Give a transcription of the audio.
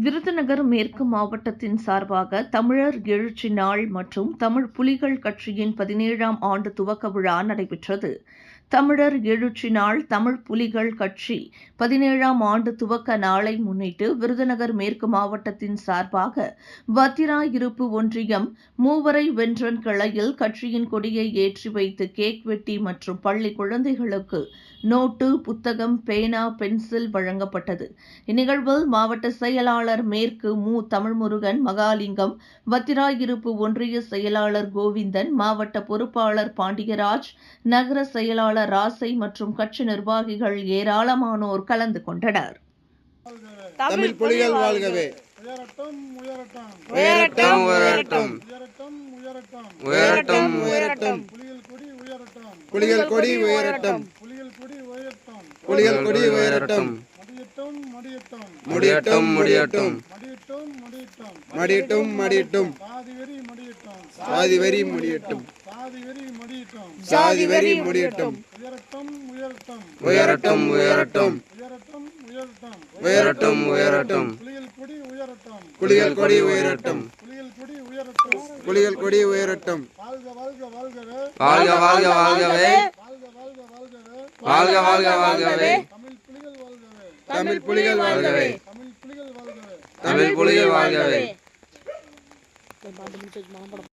விருதுநகர் மேற்கு மாவட்டத்தின் சார்பாக தமிழர் எழுச்சி நாள் மற்றும் தமிழ் புலிகள் கட்சியின் 17ஆம் ஆண்டு துவக்க விழா நடைபெற்றது. தமிழர் எழுச்சி நாள் தமிழ் புலிகள் கட்சி 17ஆம் ஆண்டு துவக்க நாளை முன்னிட்டு விருதுநகர் மேற்கு மாவட்டத்தின் சார்பாக வத்திராயிருப்பு ஒன்றியம் மூவரை வென்றன் கிளையில் கட்சியின் கொடியை ஏற்றி வைத்து கேக் வெட்டி மற்றும் பள்ளி குழந்தைகளுக்கு நோட்டு, புத்தகம், பேனா, பென்சில் வழங்கப்பட்டது. இந்நிகழ்வில் மாவட்ட செயலாளர் மேற்கு மு. தமிழ்முருகன், மகாலிங்கம், வத்திராயிருப்பு ஒன்றிய செயலாளர் கோவிந்தன், மாவட்ட பொறுப்பாளர் பாண்டியராஜ், நகர செயலாளர் ராசை மற்றும் கட்சி நிர்வாகிகள் ஏராளமானோர் கலந்து கொண்டனர். தமிழ் புலிகள் வாழ்கவே! உயரட்டும் உயரட்டும் உயரட்டும் உயரட்டும் உயரட்டும் உயரட்டும் உயரட்டும் புலிகள் கொடி உயரட்டும் புலிகள் கொடி உயரட்டும் புலிகள் கொடி உயரட்டும் புலிகள் கொடி உயரட்டும் முடியட்டும் முடியட்டும் மடியட்டும் மடியட்டும் மடியட்டும் மடியட்டும் சாதிவெறி மடியட்டும் சாதிவெறி முடியட்டும் சாதிவெறி மடியட்டும் சாதிவெறி முடியட்டும் உயரட்டும் உயரட்டும் உயரட்டும் உயரட்டும் உயரட்டும் உயரட்டும் உயரட்டும் உயரட்டும் புலிகள் கொடி உயரட்டும் புலிகள் கொடி உயரட்டும் புலிகள் கொடி உயரட்டும் புலிகள் கொடி உயரட்டும் வாழ்க வாழ்க வாழ்கவே வாழ்க வாழ்க வாழ்கவே வாழ்க வாழ்க வாழ்கவே வாழ்க வாழ்க வாழ்கவே தமிழ் புலிகள் வாழ்கவே தமிழ் புலிகள் வாழ்கவே தமிழ் புலிகள் வாழ்கவே தமிழ் புலிகள் வாழ்கவே.